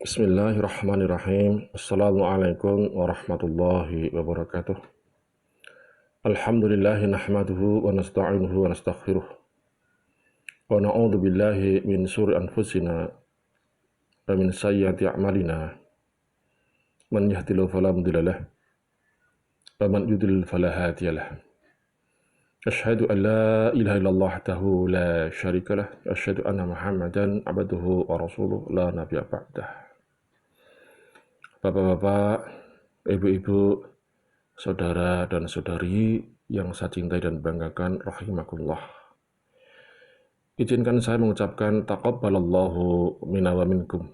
Bismillahirrahmanirrahim. Assalamualaikum warahmatullahi wabarakatuh. Alhamdulillahi nahmaduhu wa nasta'inuhu wa nastaghfiruh. Wa na'udzu billahi min syururi anfusina wa min sayyiati a'malina. Man yahdihillahu fala mudilla lahu wa man yudlil fala hadiya lahu. Asyhadu an la ilaha illallah wahdahu la syarika lah. Asyhadu anna Muhammadan abduhu wa rasuluh la nabiyya ba'dah. Bapak-bapak, ibu-ibu, saudara dan saudari yang saya cintai dan banggakan, rahimakumullah. Izinkan saya mengucapkan taqabbalallahu minna wa minkum.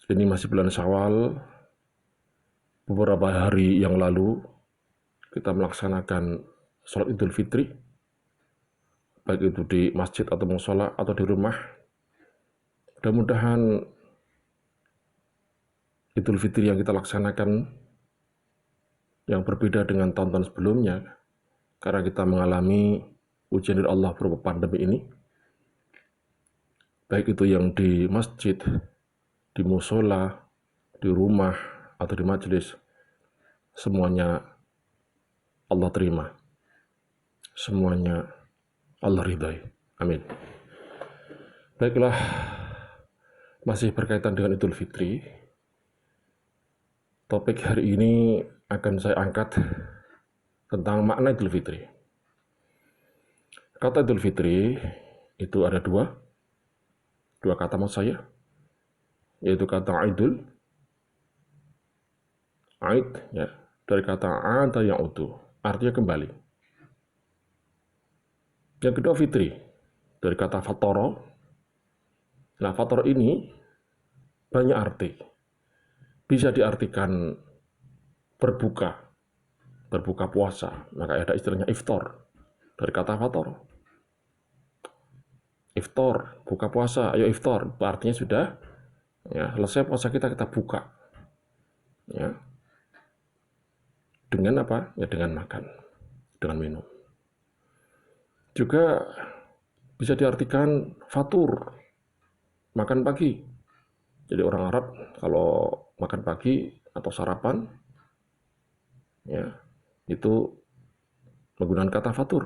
Ini masih bulan Syawal. Beberapa hari yang lalu kita melaksanakan sholat Idul Fitri, baik itu di masjid atau mushola atau di rumah. Mudah-mudahan Idul Fitri yang kita laksanakan yang berbeda dengan tahun-tahun sebelumnya, karena kita mengalami ujian dari Allah berupa pandemi ini, baik itu yang di masjid, di mushola, di rumah, atau di majelis, semuanya Allah terima, semuanya Allah ridhai. Amin. Baiklah, masih berkaitan dengan Idul Fitri. Topik hari ini akan saya angkat tentang makna Idul Fitri. Kata Idul Fitri itu ada dua kata maksud saya, yaitu kata Idul, Aid, ya, dari kata ada yang utuh, artinya kembali. Yang kedua Fitri, dari kata fatoro. Nah, fatoro ini banyak arti. Bisa diartikan berbuka puasa, maka ada istilahnya iftar dari kata fator. Iftar, buka puasa, ayo iftar, artinya sudah ya, selesai puasa kita buka. Ya. Dengan apa? Ya dengan makan, dengan minum. Juga bisa diartikan fatur, makan pagi. Jadi orang Arab kalau makan pagi atau sarapan, ya itu menggunakan kata fatur.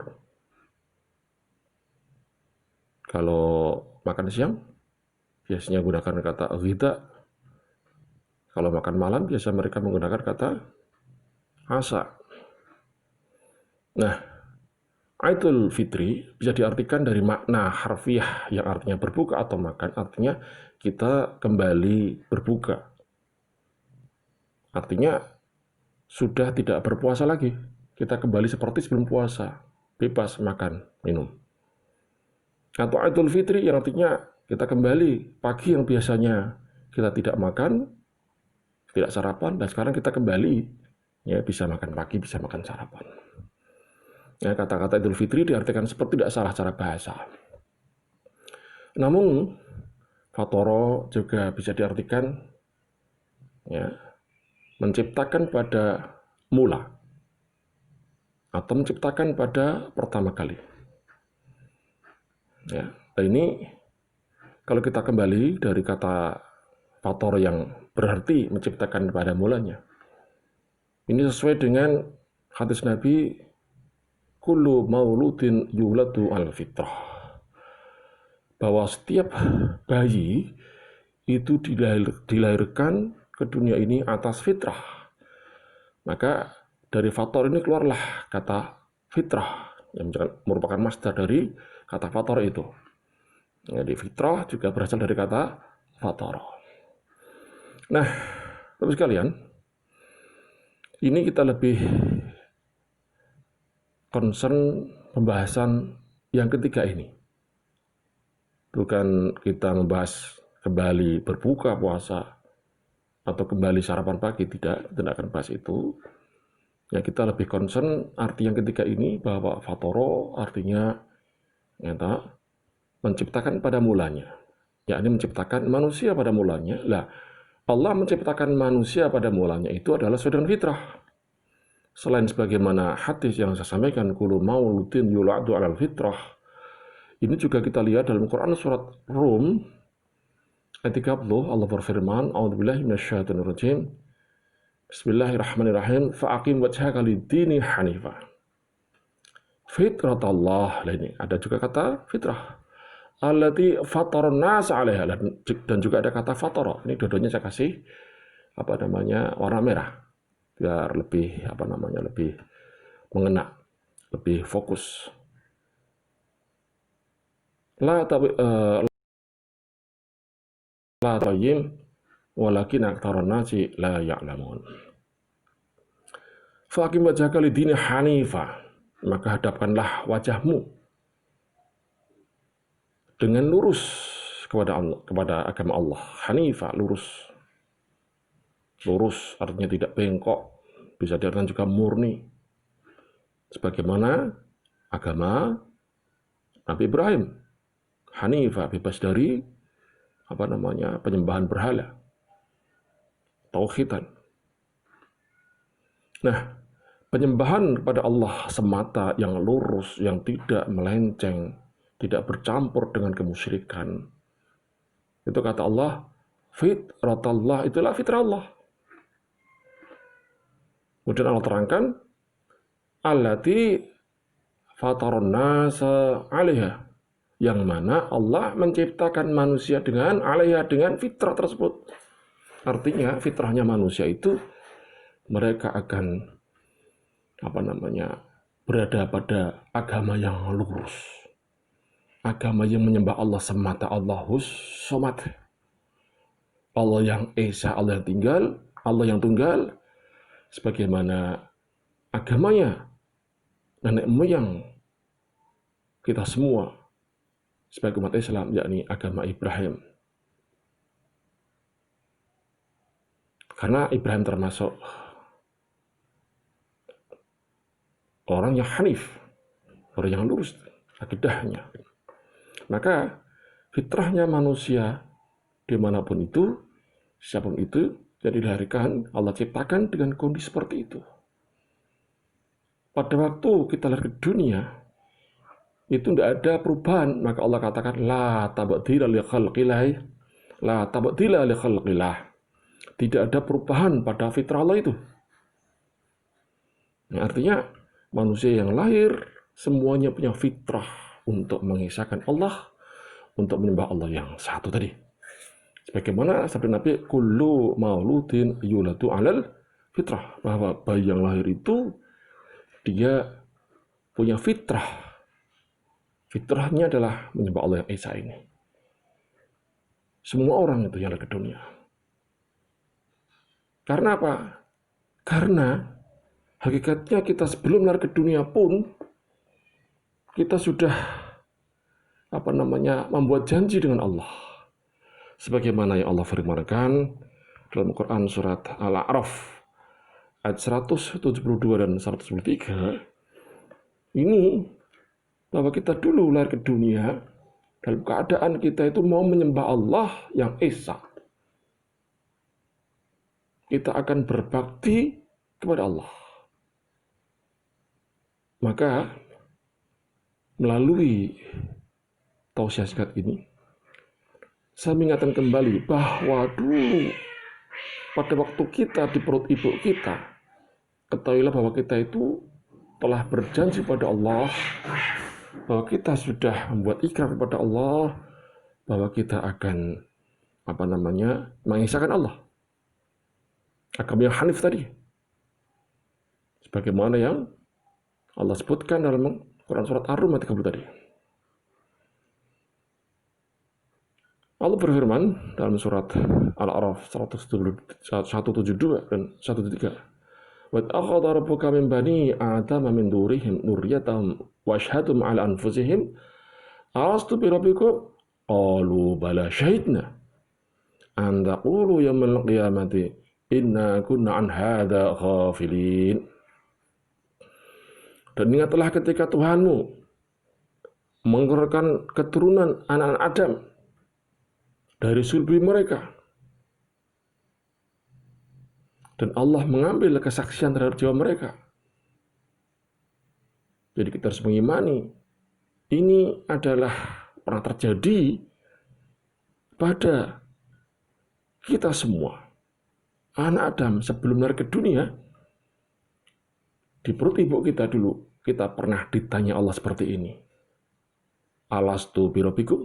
Kalau makan siang, biasanya menggunakan kata ghida. Kalau makan malam, biasa mereka menggunakan kata asa. Nah, Idul Fitri bisa diartikan dari makna harfiah yang artinya berbuka atau makan, artinya kita kembali berbuka. Artinya sudah tidak berpuasa lagi. Kita kembali seperti sebelum puasa, bebas makan, minum. Atau Idul Fitri yang artinya kita kembali pagi yang biasanya kita tidak makan, tidak sarapan, dan sekarang kita kembali ya bisa makan pagi, bisa makan sarapan. Ya, kata-kata Idul Fitri diartikan seperti tidak salah cara bahasa. Namun fatoro juga bisa diartikan ya, menciptakan pada mula atau menciptakan pada pertama kali. Ya, ini kalau kita kembali dari kata fatoro yang berarti menciptakan pada mulanya, ini sesuai dengan hadis Nabi, kullu mauludin yuladu al fitrah, bahwa setiap bayi itu dilahirkan ke dunia ini atas fitrah. Maka dari faktor ini keluarlah kata fitrah yang merupakan masdar dari kata faktor itu. Jadi fitrah juga berasal dari kata faktor. Nah, Bapak sekalian, ini kita lebih concern pembahasan yang ketiga ini. Bukan kita membahas kembali berbuka puasa atau kembali sarapan pagi, tidak akan bahas itu. Ya, kita lebih concern arti yang ketiga ini, bahwa fatoro artinya nyata menciptakan pada mulanya, yakni menciptakan manusia pada mulanya. Lah, Allah menciptakan manusia pada mulanya itu adalah sesuai dengan fitrah. Selain sebagaimana hadis yang saya sampaikan, kullu mauludin yuladu alal fitrah, ini juga kita lihat dalam Quran surat Rum ayat 30 Allah berfirman, A'udzubillahi minasyaitonirrajim. Bismillahirrahmanirrahim. Fa'aqim wajhaka lid-dini hanifah. Fitratallah. Nah, ini ada juga kata fitrah. Allati fataran nas 'alaiha, dan juga ada kata fatara. Ini dua-duanya saya kasih warna merah biar lebih lebih mengena, lebih fokus. La tayyim walakin aktsarun nasi la ya'lamun. Faqim wajhaka lid-dini hanifa, maka hadapkanlah wajahmu dengan lurus kepada Allah, kepada agama Allah. Hanifa, lurus. Lurus artinya tidak bengkok, bisa diartikan juga murni. Sebagaimana agama Nabi Ibrahim. Hanifa, bebas dari penyembahan berhala, tauhidan. Nah, penyembahan kepada Allah semata yang lurus, yang tidak melenceng, tidak bercampur dengan kemusyrikan. Itu kata Allah, fitratallah, itulah fitrah Allah. Kemudian Allah terangkan, allati fataron nasa 'alaiha, yang mana Allah menciptakan manusia dengan fitrah tersebut. Artinya fitrahnya manusia itu mereka akan berada pada agama yang lurus. Agama yang menyembah Allah semata, Allahus somad. Allah yang esa, Allah yang tunggal, sebagaimana agamanya nenek moyang kita semua sebagai umat Islam, yakni agama Ibrahim. Karena Ibrahim termasuk orang yang hanif, orang yang lurus akidahnya. Maka fitrahnya manusia dimanapun itu, siapapun itu, yang dilahirkan, Allah ciptakan dengan kondisi seperti itu. Pada waktu kita lahir ke dunia, itu tidak ada perubahan, maka Allah katakan la tabdila li khalqillah, la tabdila li khalqillah. Tidak ada perubahan pada fitrah Allah itu. Nah, artinya manusia yang lahir semuanya punya fitrah untuk mengisahkan Allah, untuk menyembah Allah yang satu tadi. Sebagaimana sabda Nabi, kullu mauludin yuladu 'alal fitrah, bahwa bayi yang lahir itu dia punya fitrah. Fitrahnya adalah menyembah Allah yang esa ini. Semua orang itu yang lahir ke dunia. Karena apa? Karena hakikatnya kita sebelum lahir ke dunia pun kita sudah membuat janji dengan Allah. Sebagaimana yang Allah firmankan dalam Quran surat Al-A'raf ayat 172 dan 173, ini bahwa kita dulu lahir ke dunia dalam keadaan kita itu mau menyembah Allah yang esa. Kita akan berbakti kepada Allah. Maka melalui tausiah singkat ini, saya mengingatkan kembali bahwa dulu pada waktu kita di perut ibu kita, ketahuilah bahwa kita itu telah berjanji pada Allah, bahwa kita sudah membuat ikrar kepada Allah bahwa kita akan mengisahkan Allah, agama yang hanif tadi, sebagaimana yang Allah sebutkan dalam Quran surat Ar-Rum ayat 30 tadi. Allah berfirman dalam surat Al-A'raf 172 dan 173. Wa akhadha rabbuka min bani Adama min durihim dzurriyyatahum wa ashhadum 'ala anfusihim alastu bi rabbikum qalu bala syahidna an taqulu yaumil qiyamati inna kunna an hadza ghafilin. Dan ingatlah ketika Tuhanmu mengeluarkan keturunan anak-anak Adam dari sulbi mereka, dan Allah mengambil kesaksian terhadap jiwa mereka. Jadi kita harus mengimani ini adalah pernah terjadi pada kita semua, anak Adam sebelum lahir ke dunia, di perut ibu kita dulu, kita pernah ditanya Allah seperti ini. Alastu birabbikum?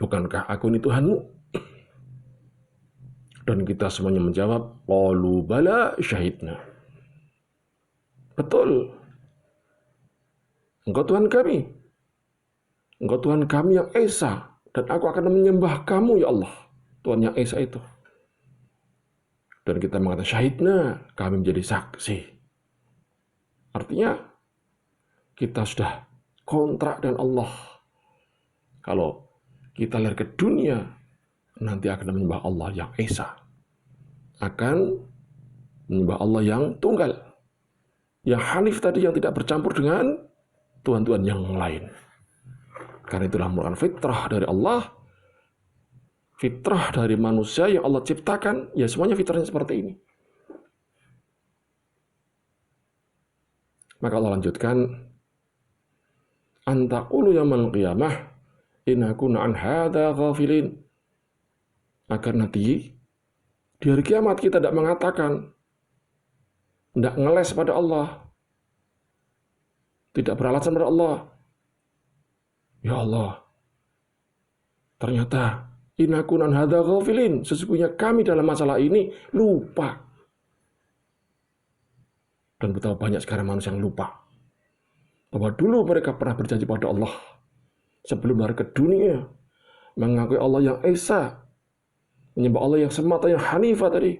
Bukankah aku ini Tuhanmu? Dan kita semuanya menjawab, qalu bala syahidna. Betul. Engkau Tuhan kami. Engkau Tuhan kami yang Esa. Dan aku akan menyembah kamu ya Allah. Tuhan yang Esa itu. Dan kita mengatakan syahidna. Kami menjadi saksi. Artinya kita sudah kontrak dengan Allah. Kalau kita lahir ke dunia, nanti akan menyembah Allah yang Esa. Akan menyembah Allah yang tunggal. Yang hanif tadi yang tidak bercampur dengan Tuhan-Tuhan yang lain. Karena itulah merupakan fitrah dari Allah. Fitrah dari manusia yang Allah ciptakan. Ya semuanya fitrahnya seperti ini. Maka Allah lanjutkan. Antaqulu yaumil qiyamah inna kunna an hadza ghafilin. Agar nanti di hari kiamat kita tidak mengatakan, tidak ngeles pada Allah, tidak beralasan pada Allah. Ya Allah, ternyata inna kunna an hadza ghafilin. Sesungguhnya kami dalam masalah ini lupa. Dan betapa banyak sekarang manusia yang lupa bahwa dulu mereka pernah berjanji pada Allah sebelum lahir ke dunia, mengakui Allah yang Esa, menyembah Allah yang semata, yang Hanifah tadi.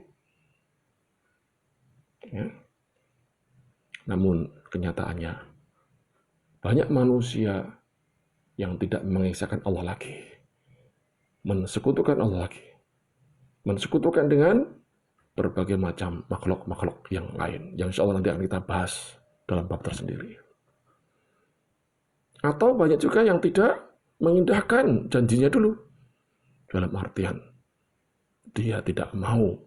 Ya. Namun kenyataannya banyak manusia yang tidak mengesahkan Allah lagi, mensekutukan Allah lagi, mensekutukan dengan berbagai macam makhluk-makhluk yang lain, yang insya Allah nanti akan kita bahas dalam bab tersendiri. Atau banyak juga yang tidak mengindahkan janjinya dulu, dalam artian dia tidak mau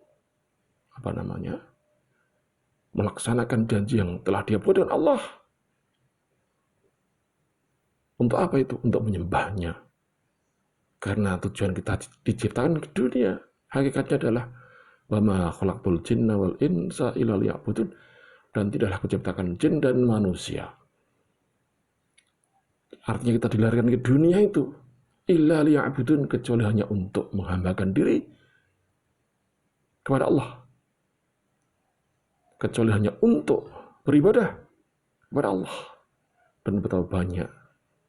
melaksanakan janji yang telah dia buat dengan Allah. Untuk apa itu? Untuk menyembahnya. Karena tujuan kita diciptakan ke dunia hakikatnya adalah wa ma khalaqtul jinna wal insa illa liya'budun, dan tidaklah kuciptakan jin dan manusia. Artinya kita dilahirkan ke dunia itu illa liya'budun, kecuali hanya untuk menghambakan diri kepada Allah, kecuali hanya untuk beribadah kepada Allah. Dan betapa banyak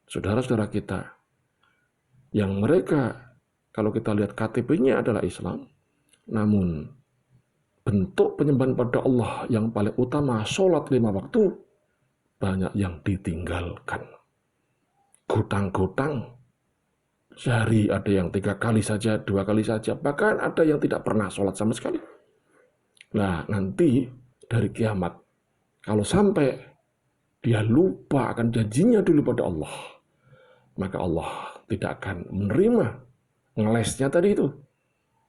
saudara-saudara kita yang mereka, kalau kita lihat KTP-nya adalah Islam, namun bentuk penyembahan pada Allah yang paling utama, sholat 5 waktu, banyak yang ditinggalkan. Gutang-gutang, sehari ada yang 3 kali saja, 2 kali saja, bahkan ada yang tidak pernah sholat sama sekali. Nah, nanti dari kiamat, kalau sampai dia lupa akan janjinya dulu pada Allah, maka Allah tidak akan menerima ngelesnya tadi itu,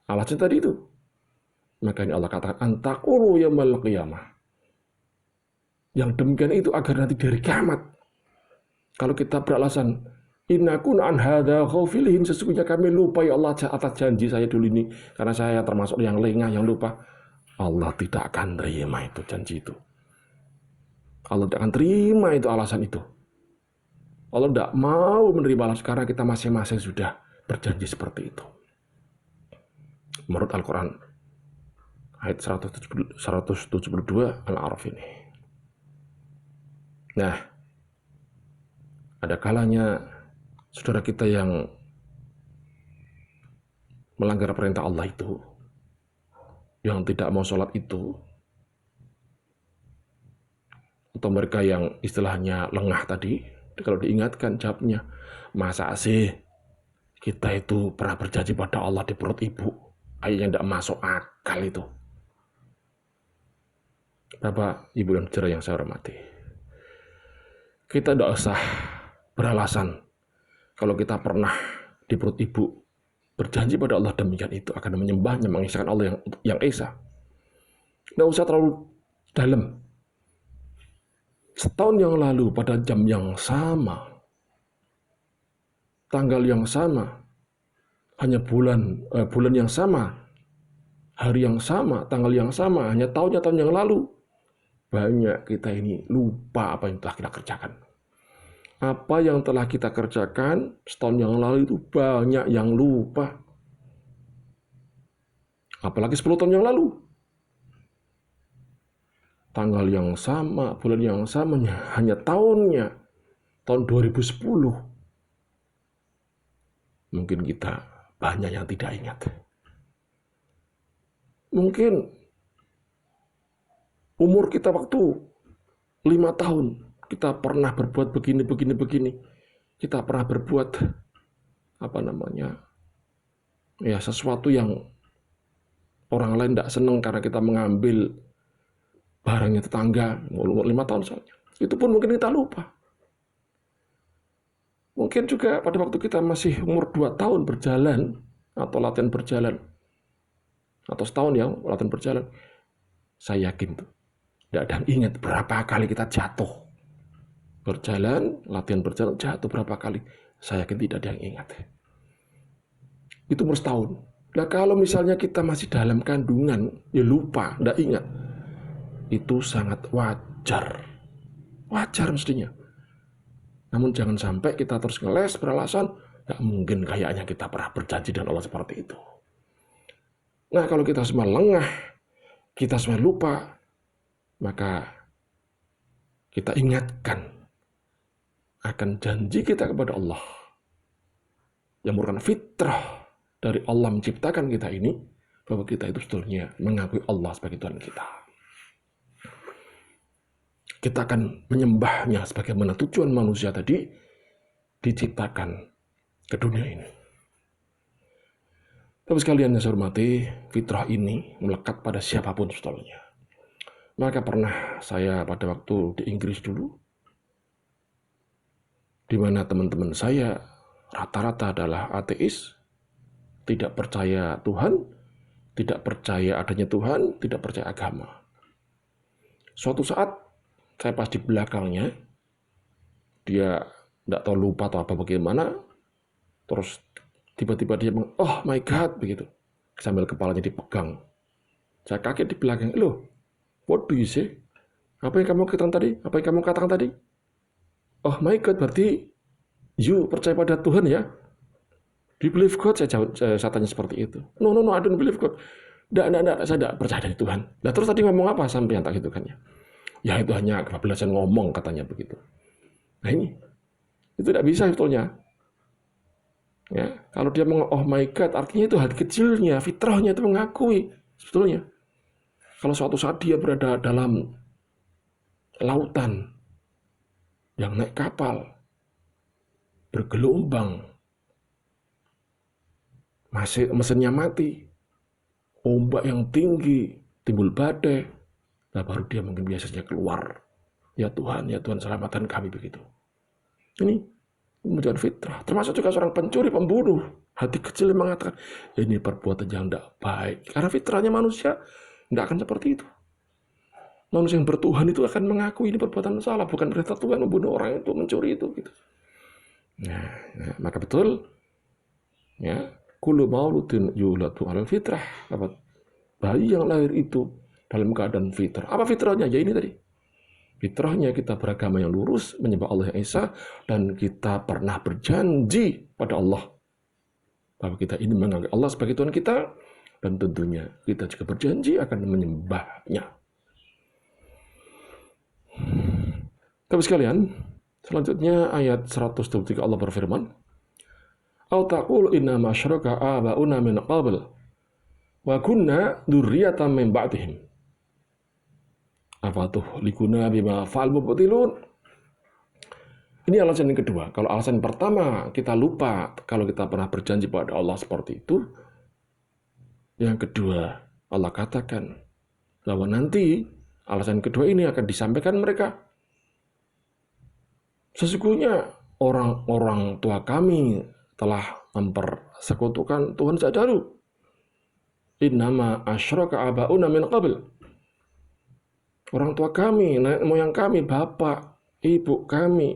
alasnya tadi itu. Maka ini Allah katakan antaqulu yaumil qiyamah. Yang demikian itu agar nanti dari kiamat, kalau kita beralasan inna kunna an hadza ghafilin, sesungguhnya kami lupa ya Allah atas janji saya dulu ini, karena saya termasuk yang lengah, yang lupa. Allah tidak akan terima itu janji itu. Allah tidak akan terima itu alasan itu. Allah tidak mau menerima alasan karena kita masing-masing sudah berjanji seperti itu. Menurut Al-Quran ayat 172 Al-A'raf ini. Nah, ada kalanya saudara kita yang melanggar perintah Allah itu, yang tidak mau sholat itu, atau mereka yang istilahnya lengah tadi, kalau diingatkan jawabnya, masa sih kita itu pernah berjanji pada Allah di perut ibu? Ayat yang tidak masuk akal itu. Bapak, Ibu dan saudara yang saya hormati, kita tidak usah beralasan kalau kita pernah di perut ibu berjanji pada Allah demikian itu akan menyembahnya, mengisahkan Allah yang Esa. Tidak usah terlalu dalam. Setahun yang lalu pada jam yang sama, tanggal yang sama, hanya bulan yang sama, hari yang sama, tanggal yang sama, hanya tahun yang lalu. Banyak kita ini lupa apa yang telah kita kerjakan. Apa yang telah kita kerjakan setahun yang lalu itu banyak yang lupa. Apalagi 10 tahun yang lalu. Tanggal yang sama, bulan yang sama, hanya tahunnya, tahun 2010. Mungkin kita banyak yang tidak ingat. Mungkin umur kita waktu 5 tahun, kita pernah berbuat begini. Kita pernah berbuat sesuatu yang orang lain tidak senang karena kita mengambil barangnya tetangga, umur 5 tahun saja. Itu pun mungkin kita lupa. Mungkin juga pada waktu kita masih umur 2 tahun berjalan, atau latihan berjalan, atau setahun ya, latihan berjalan, saya yakin tuh, tidak ada yang ingat berapa kali kita jatuh. Latihan berjalan, jatuh berapa kali. Saya yakin tidak ada yang ingat. Itu umur setahun. Nah kalau misalnya kita masih dalam kandungan, ya lupa, tidak ingat. Itu sangat wajar. Wajar mestinya. Namun jangan sampai kita terus ngeles beralasan, gak mungkin kayaknya kita pernah berjanji dengan Allah seperti itu. Nah kalau kita semua lengah, kita semua lupa, maka kita ingatkan akan janji kita kepada Allah yang merupakan fitrah dari Allah menciptakan kita ini, bahwa kita itu sebetulnya mengakui Allah sebagai Tuhan kita. Kita akan menyembahnya sebagaimana tujuan manusia tadi diciptakan ke dunia ini. Tapi sekalian yang saya hormati, fitrah ini melekat pada siapapun sebetulnya. Maka pernah saya pada waktu di Inggris dulu, di mana teman-teman saya rata-rata adalah ateis, tidak percaya Tuhan, tidak percaya adanya Tuhan, tidak percaya agama. Suatu saat saya pas di belakangnya, dia tidak tahu lupa atau apa bagaimana, terus tiba-tiba dia bilang, oh my God, begitu, sambil kepalanya dipegang. Saya kaget di belakang, loh, what do you say? Apa yang kamu katakan tadi? Apa yang kamu katakan tadi? Oh my God, berarti you percaya pada Tuhan ya? Do you believe God? Saya tanya seperti itu. No, I don't believe God. Tidak, saya tidak percaya dari Tuhan. Nah, terus tadi ngomong apa sampai yang tak gitu kan ya? Ya itu hanya kebablasan ngomong katanya begitu. Nah ini, itu tidak bisa sebetulnya. Ya, kalau dia mengatakan oh my God, artinya itu hati kecilnya, fitrahnya itu mengakui sebetulnya. Kalau suatu saat dia berada dalam lautan yang naik kapal, bergelombang, mesinnya mati, ombak yang tinggi, timbul badai, nah baru dia mungkin biasanya keluar. Ya Tuhan, selamatkan kami begitu. Ini menjadi fitrah. Termasuk juga seorang pencuri, pembunuh. Hati kecil yang mengatakan, ini perbuatan yang tidak baik. Karena fitrahnya manusia tidak akan seperti itu. Manusia yang bertuhan itu akan mengaku ini perbuatan salah. Bukan perintah Tuhan membunuh orang itu, mencuri itu. Gitu. Nah, maka betul, ya, kullu mauludin yuladu alal fitrah. Bayi yang lahir itu dalam keadaan fitrah. Apa fitrahnya? Ya ini tadi. Fitrahnya kita beragama yang lurus, menyembah Allah yang Esa, dan kita pernah berjanji pada Allah bahwa kita ini menganggap Allah sebagai Tuhan kita, dan tentunya kita juga berjanji akan menyembahnya. Tapi sekalian, selanjutnya ayat 123 Allah berfirman, "Au taqulu inna ma asyraka aba'una min qabl wa kunna dzurriyyatan min ba'dihim." Afatuhlikuna bima fa'al mubtilun. Ini alasan yang kedua. Kalau alasan pertama kita lupa kalau kita pernah berjanji pada Allah seperti itu, yang kedua Allah katakan bahwa nanti alasan kedua ini akan disampaikan mereka. Sesungguhnya orang-orang tua kami telah mempersekutukan Tuhan sejak dahulu. Innama asyraka aba'una min qabl. Orang tua kami, nenek moyang kami, bapak, ibu kami,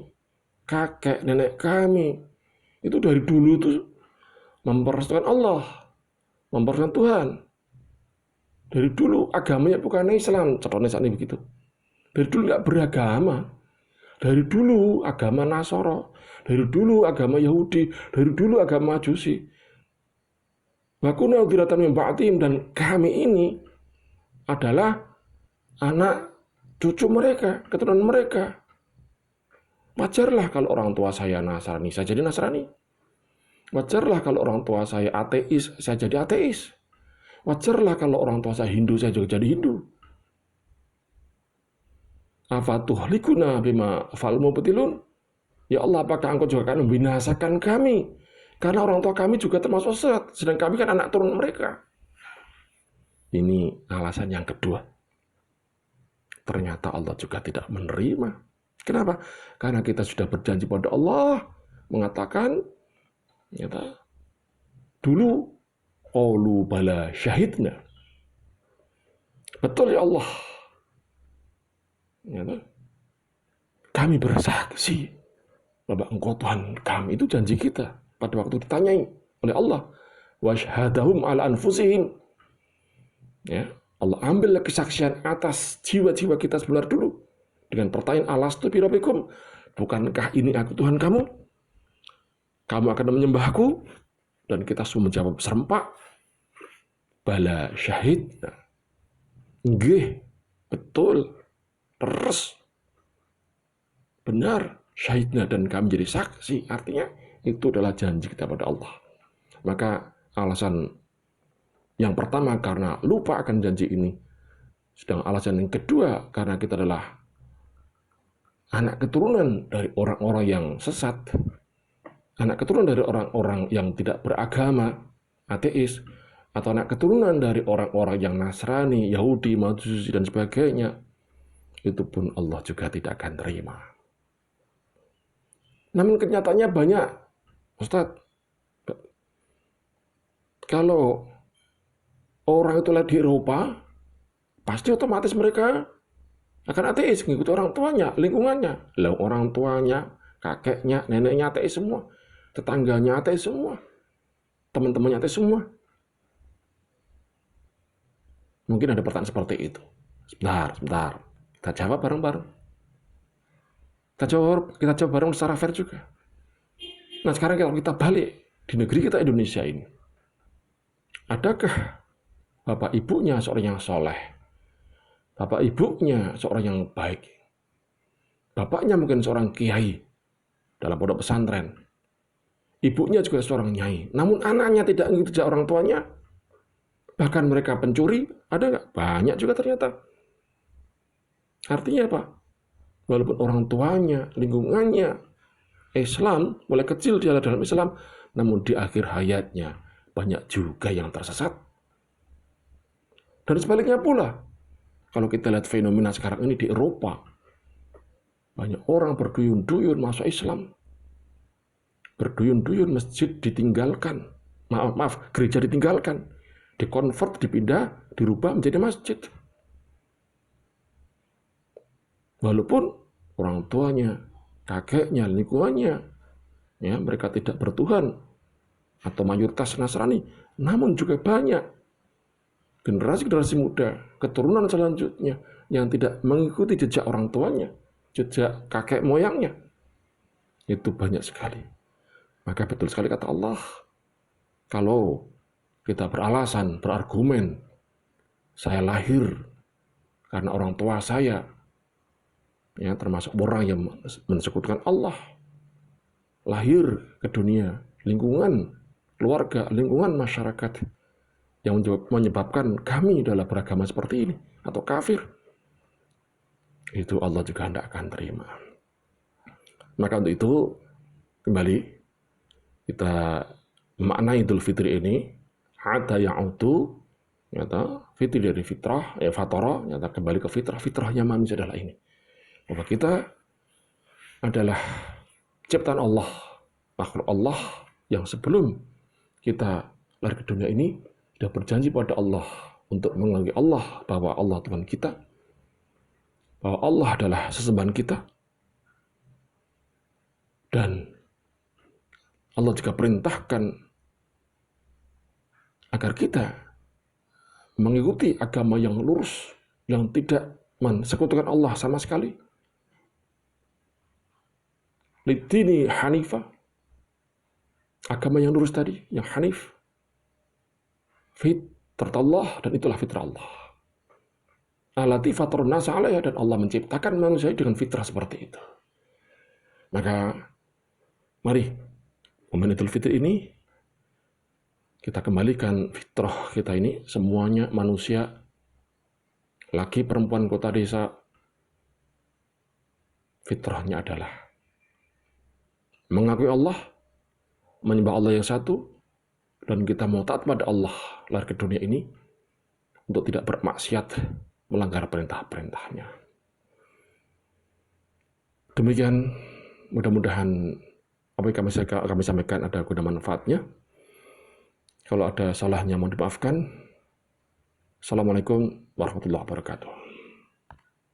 kakek, nenek kami, itu dari dulu itu mempersekutukan Allah, mempersekutukan Tuhan. Dari dulu agamanya bukan Islam, contohnya saat ini begitu. Dari dulu nggak beragama. Dari dulu agama Nasoro, dari dulu agama Yahudi, dari dulu agama Majusi. Wa kunna dzurriyyatan min ba'dihim, dan kami ini adalah anak cucu mereka, keturunan mereka. Wajarlah kalau orang tua saya Nasrani, saya jadi Nasrani. Wajarlah kalau orang tua saya ateis, saya jadi ateis. Wajarlah kalau orang tua saya Hindu, saya juga jadi Hindu. Afatuhlikuna bima fa'alul mubtilun? Ya Allah, apakah Engkau juga akan membinasakan kami? Karena orang tua kami juga termasuk sesat, sedang kami kan anak turun mereka. Ini alasan yang kedua. Ternyata Allah juga tidak menerima. Kenapa? Karena kita sudah berjanji pada Allah, mengatakan, dulu, qalu bala syahidna. Betul ya Allah. Kami bersaksi bahwa Engkau Tuhan kami, itu janji kita pada waktu ditanyai oleh Allah. Washhadahum ala anfusihim. Ya, Allah ambil kesaksian atas jiwa-jiwa kita sebentar dulu dengan pertanyaan, alastu bi rabbikum, bukankah ini aku Tuhan kamu? Kamu akan menyembahku? Dan kita semua menjawab serempak, bala syahid. Nggih, betul, terus benar, syahidna, dan kami jadi saksi. Artinya itu adalah janji kita pada Allah. Maka alasan yang pertama karena lupa akan janji ini. Sedang alasan yang kedua karena kita adalah anak keturunan dari orang-orang yang sesat. Anak keturunan dari orang-orang yang tidak beragama, ateis. Atau anak keturunan dari orang-orang yang Nasrani, Yahudi, Majusi, dan sebagainya. Itu pun Allah juga tidak akan terima. Namun kenyataannya banyak, Ustadz. Kalau orang itu lihat di Eropa, pasti otomatis mereka akan ateis, mengikuti orang tuanya, lingkungannya. Lalu orang tuanya, kakeknya, neneknya ateis semua. Tetangganya ateis semua. Teman-temannya ateis semua. Mungkin ada pertanyaan seperti itu. Sebentar. Kita jawab bareng-bareng. Kita jawab bareng secara fair juga. Nah sekarang kalau kita balik di negeri kita Indonesia ini, adakah bapak ibunya seorang yang soleh? Bapak ibunya seorang yang baik? Bapaknya mungkin seorang kiai dalam pondok pesantren. Ibunya juga seorang nyai. Namun anaknya tidak mengikuti jejak orang tuanya. Bahkan mereka pencuri, ada nggak? Banyak juga ternyata. Artinya apa? Walaupun orang tuanya, lingkungannya Islam, mulai kecil dia dalam Islam, namun di akhir hayatnya banyak juga yang tersesat. Dan sebaliknya pula, kalau kita lihat fenomena sekarang ini di Eropa, banyak orang berduyun-duyun masuk Islam. Berduyun-duyun masjid ditinggalkan. Maaf, gereja ditinggalkan. Dikonvert, dipindah, dirubah menjadi masjid. Walaupun orang tuanya, kakeknya, lingkungannya, ya, mereka tidak bertuhan atau mayoritas Nasrani, namun juga banyak generasi-generasi muda, keturunan selanjutnya yang tidak mengikuti jejak orang tuanya, jejak kakek moyangnya. Itu banyak sekali. Maka betul sekali kata Allah, kalau kita beralasan, berargumen, saya lahir karena orang tua saya, ya, termasuk orang yang mensekutukan Allah, lahir ke dunia, lingkungan, keluarga, lingkungan masyarakat yang menyebabkan kami adalah beragama seperti ini, atau kafir, itu Allah juga tidak akan terima. Maka untuk itu, kembali, kita maknai Idul Fitri ini, ada yang auto, nyata fitri dari fitrah, fatara, nyata kembali ke fitrah. Fitrahnya manusia adalah ini, bahwa kita adalah ciptaan Allah, makhluk Allah yang sebelum kita lahir ke dunia ini sudah berjanji pada Allah untuk mengakui Allah, bahwa Allah Tuhan kita, bahwa Allah adalah sesembahan kita, dan Allah juga perintahkan agar kita mengikuti agama yang lurus, yang tidak mensekutukan Allah sama sekali. Lidini hanifah, agama yang lurus tadi, yang hanif, fitrah Allah, dan itulah fitrah Allah. Allati fatarun nasa 'alaiha, dan Allah menciptakan manusia dengan fitrah seperti itu. Maka mari momen Idul Fitri ini kita kembalikan fitrah kita ini, semuanya manusia, laki, perempuan, kota, desa, fitrahnya adalah mengakui Allah, menyembah Allah yang satu, dan kita mau taat pada Allah lahir ke dunia ini untuk tidak bermaksiat, melanggar perintah-perintahnya. Demikian, mudah-mudahan apa yang kami sampaikan ada guna manfaatnya. Kalau ada salahnya mohon dimaafkan. Assalamualaikum warahmatullahi wabarakatuh.